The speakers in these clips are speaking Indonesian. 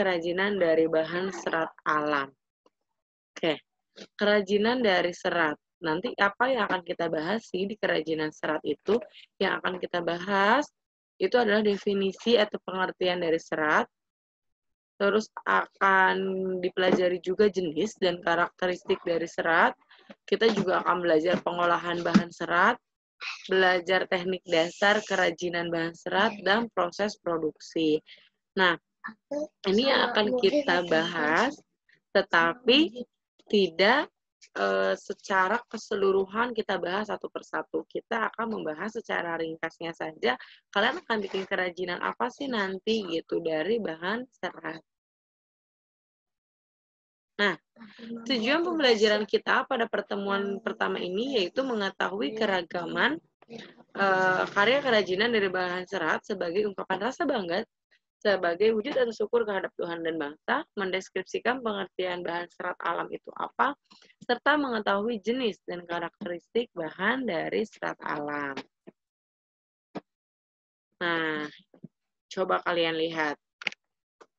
kerajinan dari bahan serat alam. Oke, kerajinan dari serat. Nanti apa yang akan kita bahas sih di kerajinan serat itu? Yang akan kita bahas itu adalah definisi atau pengertian dari serat. Terus akan dipelajari juga jenis dan karakteristik dari serat. Kita juga akan belajar pengolahan bahan serat, belajar teknik dasar kerajinan bahan serat, dan proses produksi. Nah, ini yang akan kita bahas, tetapi tidak secara keseluruhan kita bahas satu persatu. Kita akan membahas secara ringkasnya saja. Kalian akan bikin kerajinan apa sih nanti gitu dari bahan serat. Nah, tujuan pembelajaran kita pada pertemuan pertama ini yaitu mengetahui keragaman karya kerajinan dari bahan serat sebagai ungkapan rasa bangga sebagai wujud atau syukur terhadap Tuhan dan bangsa, mendeskripsikan pengertian bahan serat alam itu apa, serta mengetahui jenis dan karakteristik bahan dari serat alam. Nah, coba kalian lihat.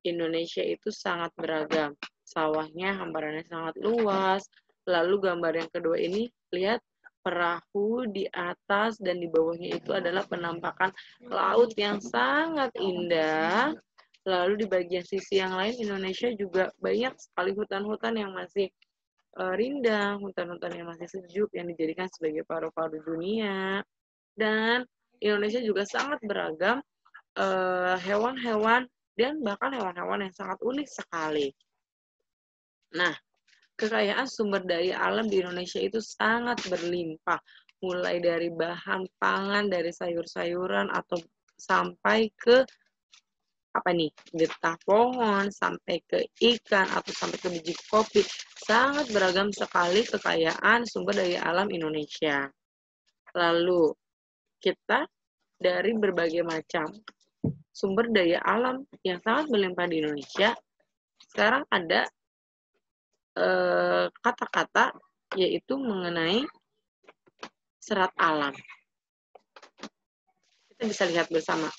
Indonesia itu sangat beragam. Sawahnya hamparannya sangat luas. Lalu gambar yang kedua ini, lihat perahu di atas dan di bawahnya itu adalah penampakan laut yang sangat indah. Lalu di bagian sisi yang lain Indonesia juga banyak sekali hutan-hutan yang masih rindang, hutan-hutan yang masih sejuk yang dijadikan sebagai paru-paru dunia. Dan Indonesia juga sangat beragam hewan-hewan dan bahkan hewan-hewan yang sangat unik sekali. Nah, kekayaan sumber daya alam di Indonesia itu sangat berlimpah, mulai dari bahan pangan, dari sayur-sayuran atau sampai ke getah pohon, sampai ke ikan atau sampai ke biji kopi. Sangat beragam sekali kekayaan sumber daya alam Indonesia. Lalu kita dari berbagai macam sumber daya alam yang sangat berlimpah di Indonesia, sekarang ada kata-kata yaitu mengenai serat alam. Kita bisa lihat bersama.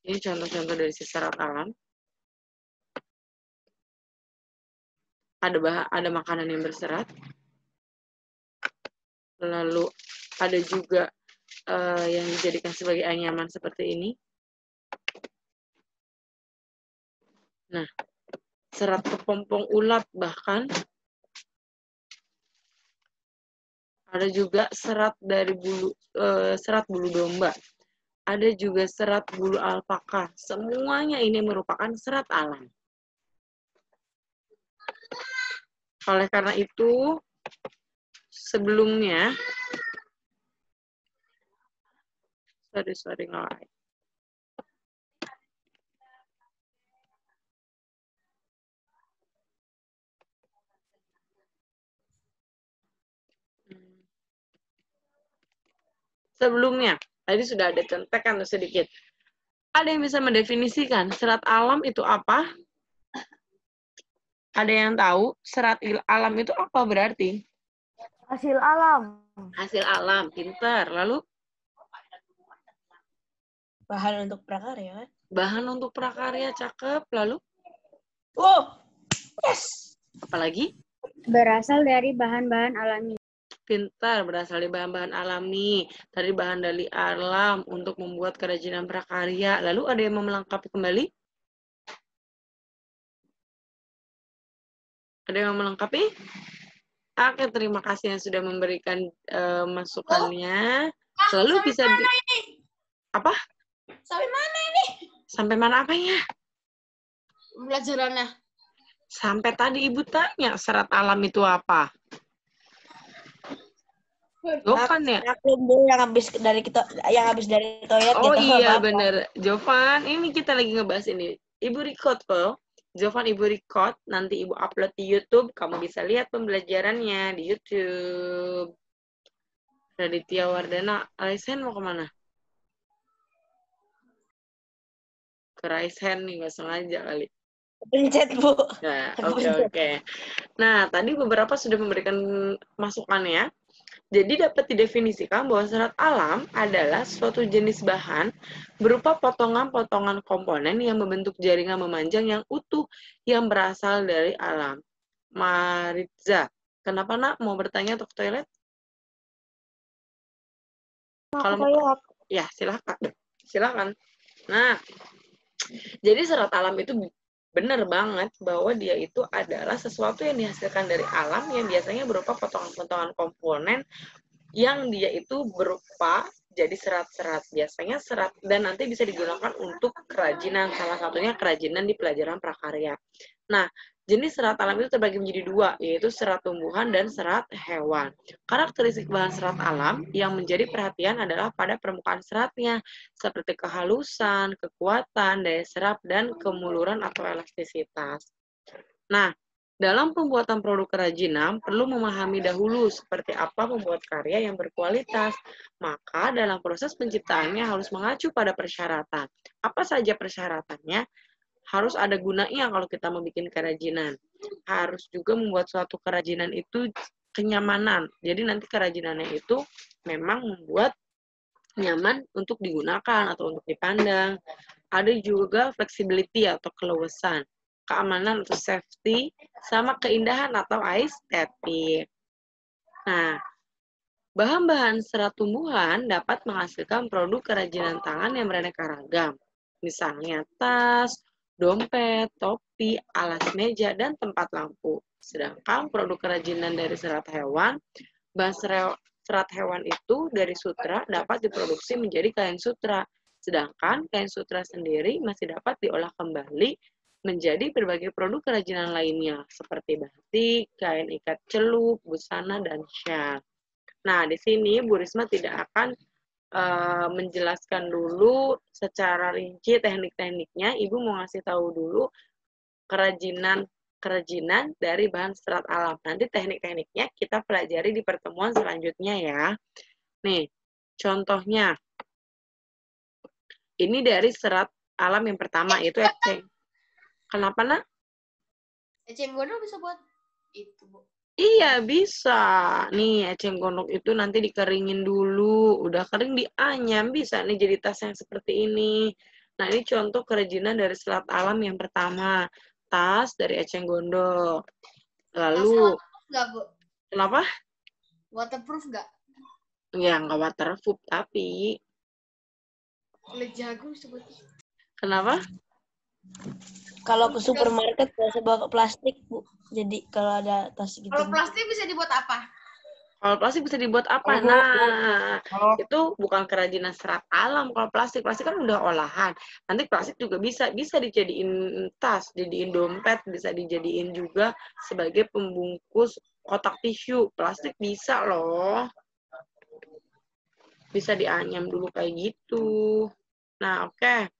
Ini contoh-contoh dari serat alam. Ada makanan yang berserat. Lalu ada juga yang dijadikan sebagai anyaman seperti ini. Nah, serat kepompong ulat bahkan ada juga serat dari serat bulu domba. Ada juga serat bulu alpaka. Semuanya ini merupakan serat alam. Oleh karena itu, sebelumnya sorry nge-like. Sebelumnya, tadi sudah ada contekan sedikit. Ada yang bisa mendefinisikan serat alam itu apa? Ada yang tahu serat alam itu apa berarti? Hasil alam. Hasil alam, pintar. Lalu? Bahan untuk prakarya. Bahan untuk prakarya, cakep. Lalu? Oh, yes. Apalagi? Berasal dari bahan-bahan alami. Pintar, berasal dari bahan-bahan alami. Dari bahan dari alam untuk membuat kerajinan prakarya. Lalu ada yang mau melengkapi kembali? Ada yang mau melengkapi? Oke, terima kasih yang sudah memberikan masukannya. Lalu bisa apa? Sampai mana ini? Sampai mana apanya? Pelajarannya. Sampai tadi Ibu tanya serat alam itu apa? Jovan ya? Yang habis dari toilet. Oh iya bener. Jovan, ini kita lagi ngebahas ini. Ibu record kok. Jovan Ibu record, nanti Ibu upload di YouTube. Kamu bisa lihat pembelajarannya di YouTube. Raditya Wardana, Raisen mau kemana? Ke Raisen nih, nggak sengaja kali. Pencet, Bu. Nah, oke. Nah, tadi beberapa sudah memberikan masukannya. Jadi dapat didefinisikan bahwa serat alam adalah suatu jenis bahan berupa potongan-potongan komponen yang membentuk jaringan memanjang yang utuh yang berasal dari alam. Maritza, kenapa nak mau bertanya untuk toilet? Kalau mau, ya silakan. Nah, jadi serat alam itu benar banget bahwa dia itu adalah sesuatu yang dihasilkan dari alam yang biasanya berupa potongan-potongan komponen yang dia itu berupa jadi serat-serat. Biasanya serat dan nanti bisa digunakan untuk kerajinan. Salah satunya kerajinan di pelajaran prakarya. Nah, jenis serat alam itu terbagi menjadi dua, yaitu serat tumbuhan dan serat hewan. Karakteristik bahan serat alam yang menjadi perhatian adalah pada permukaan seratnya, seperti kehalusan, kekuatan, daya serap, dan kemuluran atau elastisitas. Nah, dalam pembuatan produk kerajinan, perlu memahami dahulu seperti apa membuat karya yang berkualitas. Maka dalam proses penciptaannya harus mengacu pada persyaratan. Apa saja persyaratannya? Harus ada gunanya kalau kita membuat kerajinan. Harus juga membuat suatu kerajinan itu kenyamanan. Jadi nanti kerajinannya itu memang membuat nyaman untuk digunakan atau untuk dipandang. Ada juga flexibility atau keluasan, keamanan atau safety, sama keindahan atau estetik. Nah, bahan-bahan serat tumbuhan dapat menghasilkan produk kerajinan tangan yang beraneka ragam. Misalnya tas, dompet, topi, alas meja, dan tempat lampu. Sedangkan produk kerajinan dari serat hewan, bahan serat hewan itu dari sutra dapat diproduksi menjadi kain sutra. Sedangkan kain sutra sendiri masih dapat diolah kembali menjadi berbagai produk kerajinan lainnya, seperti batik, kain ikat celup, busana, dan syal. Nah, di sini Bu Risma tidak akan menjelaskan dulu secara rinci teknik-tekniknya. Ibu mau ngasih tahu dulu kerajinan dari bahan serat alam. Nanti teknik-tekniknya kita pelajari di pertemuan selanjutnya ya. Nih, contohnya. Ini dari serat alam yang pertama, yaitu eceng. Kenapa, nak? Eceng gondok bisa buat itu, Bu. Iya, bisa. Nih, eceng gondok itu nanti dikeringin dulu. Udah kering dianyam, bisa nih jadi tas yang seperti ini. Nah, ini contoh kerajinan dari serat alam yang pertama. Tas dari eceng gondok. Lalu, Nggak, Bu? kenapa? Waterproof nggak? Ya, nggak waterproof, tapi... Kulit jagung sebetulnya. Kenapa? Kalau ke supermarket biasa bawa plastik, Bu. Jadi kalau ada tas gitu. Kalau plastik bisa dibuat apa? Kalau plastik bisa dibuat apa? Nah, itu bukan kerajinan serat alam. Kalau plastik kan udah olahan. Nanti plastik juga bisa dijadiin tas, dijadiin dompet, bisa dijadiin juga sebagai pembungkus kotak tisu. Plastik bisa loh. Bisa dianyam dulu kayak gitu. Nah, oke.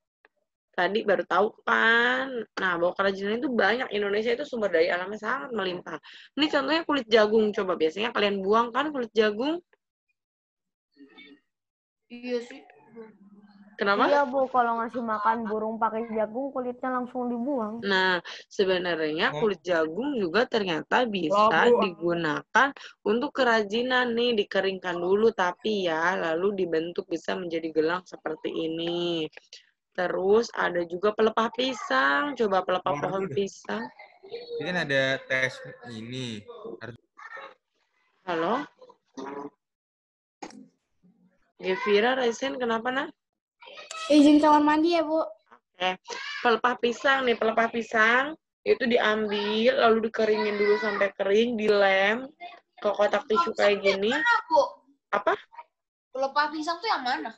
Tadi baru tahu kan. Nah, bahwa kerajinan itu banyak. Indonesia itu sumber daya alamnya sangat melimpah. Ini contohnya kulit jagung. Coba biasanya kalian buang kan kulit jagung? Iya sih. Kenapa? Iya, Bu, kalau ngasih makan burung pakai jagung, kulitnya langsung dibuang. Nah, sebenarnya kulit jagung juga ternyata bisa digunakan untuk kerajinan nih. Dikeringkan dulu tapi ya, lalu dibentuk bisa menjadi gelang seperti ini. Terus ada juga pelepah pisang. Coba pelepah pohon pisang. Ini kan ada tes ini. Halo? Gevira, Raisen, kenapa, nak? Izin kamar mandi ya, Bu. Pelepah pisang nih, pelepah pisang itu diambil, lalu dikeringin dulu sampai kering, dilem ke kotak tisu kayak gini. Mana, Bu? Apa? Pelepah pisang tuh yang mana?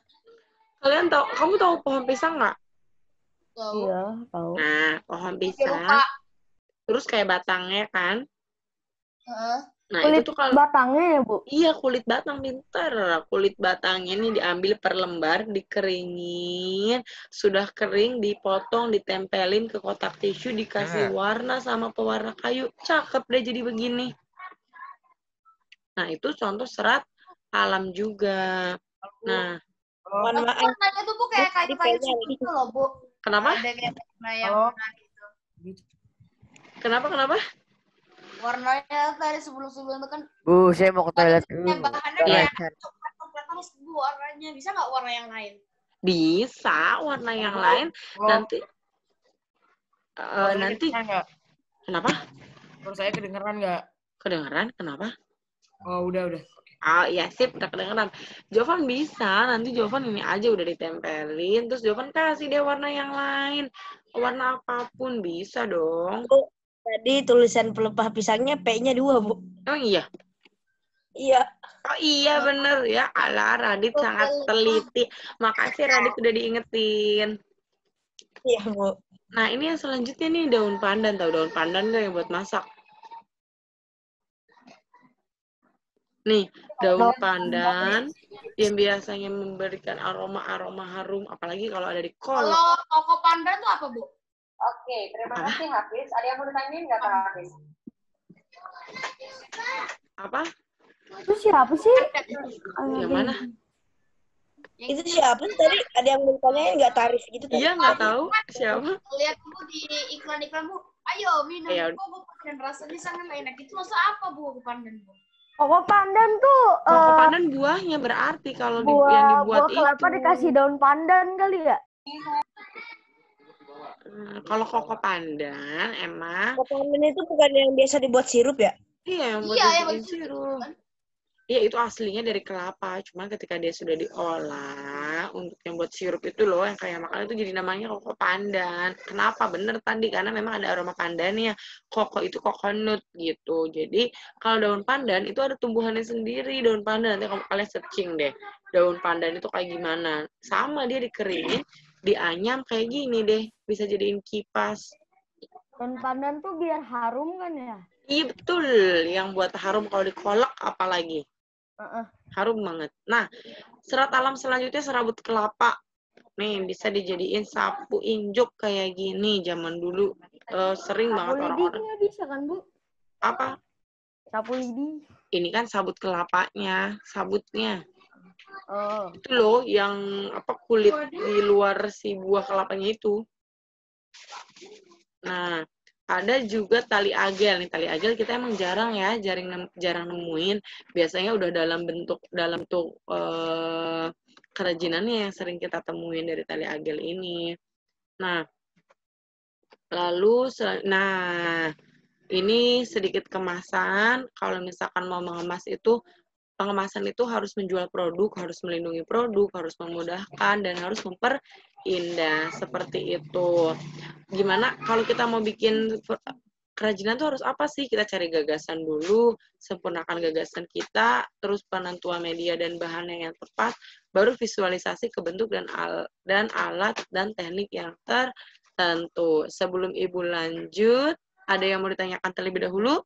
Kamu tahu pohon pisang nggak? Tahu. Iya, tahu. Nah, pohon Lupa. pisang. Terus kayak batangnya kan? Nah, Kulit itu tuh kalau batangnya ya, Bu? iya, kulit batang, pinter. Kulit batangnya ini diambil per lembar, dikeringin, sudah kering, dipotong, ditempelin ke kotak tisu, dikasih warna sama pewarna kayu. Cakep deh jadi begini. Nah, itu contoh serat alam juga. Nah, Warnanya tuh, Bu, kayak kayu-kayu gitu loh, Bu. kenapa? Ada kayak warna yang gitu. Kenapa? Warnanya tadi sebelum-sebelum itu kan Bu, saya mau ke toilet bahannya dulu. Iya. kayak coklat terus bu warnanya. Bisa nggak warna yang lain? Bisa warna yang lain nanti nanti Nggak? kenapa? Menurut saya kedengeran nggak? Kedengeran? Kenapa? Oh, udah. Oh iya sip, udah kedengeran. Jovan bisa, nanti Jovan ini aja udah ditempelin, terus Jovan kasih deh warna yang lain. Warna apapun bisa dong. Bu, tadi tulisan pelepah pisangnya P-nya 2, Bu. Emang iya? Iya. Oh iya bener ya. Alah, Radit sangat teliti. Makasih Radit udah diingetin. Iya, Bu. Nah ini yang selanjutnya nih daun pandan. Tahu daun pandan nggak yang buat masak? Nih, daun pandan yang biasanya memberikan aroma-aroma harum, apalagi kalau ada di kolak. Kalau koko pandan tuh apa bu? Oke, terima kasih Hafiz. Ada yang mau ditanyain nggak Kak Hafiz? Apa? Itu siapa sih? Yang mana? Itu siapa sih tadi? Ada yang mau ditanyain nggak tarif gitu tadi? Iya, nggak tahu siapa. Lihat bu di iklan-iklan bu. Ayo minum Ya, koko pandan rasanya sangat enak. Itu rasa apa bu koko pandan bu? Koko pandan tuh Koko pandan buahnya berarti kalau yang buah dibuat kelapa itu. dikasih daun pandan kali ya? Kalau koko pandan emang Koko pandan itu bukan yang biasa dibuat sirup ya? iya yang buat Iya, yang dibikin sirup. Iya itu aslinya dari kelapa, cuma ketika dia sudah diolah untuk yang buat sirup itu loh yang kayak makan itu jadi namanya koko pandan. Kenapa? Bener tadi karena memang ada aroma pandannya. Koko itu coconut gitu. Jadi kalau daun pandan itu ada tumbuhannya sendiri daun pandan. Nanti kamu kalian searching deh. Daun pandan itu kayak gimana? Sama dia dikeringin, dianyam kayak gini deh. Bisa jadiin kipas. Daun pandan tuh biar harum kan ya? Iya betul, yang buat harum kalau dikolak apalagi. Harum banget. Nah, serat alam selanjutnya serabut kelapa. Nih, bisa dijadiin sapu injuk kayak gini. Zaman dulu sering Sapu banget lidi orang-orang. nggak bisa kan bu? Apa? Sapu lidi. Ini kan sabut kelapanya, sabutnya. Oh. Itu loh yang apa kulit di luar si buah kelapanya itu. Nah, ada juga tali agel nih. Tali agel kita emang jarang ya, jarang nemuin. Biasanya udah dalam bentuk kerajinannya yang sering kita temuin dari tali agel ini. Nah, lalu ini sedikit kemasan. Kalau misalkan mau mengemas itu pengemasan itu harus menjual produk, harus melindungi produk, harus memudahkan dan harus memperindah seperti itu. Gimana kalau kita mau bikin kerajinan tuh harus apa sih? Kita cari gagasan dulu, sempurnakan gagasan kita, terus penentuan media dan bahannya yang tepat, baru visualisasi ke bentuk dan alat dan teknik yang tertentu. Sebelum Ibu lanjut, ada yang mau ditanyakan terlebih dahulu?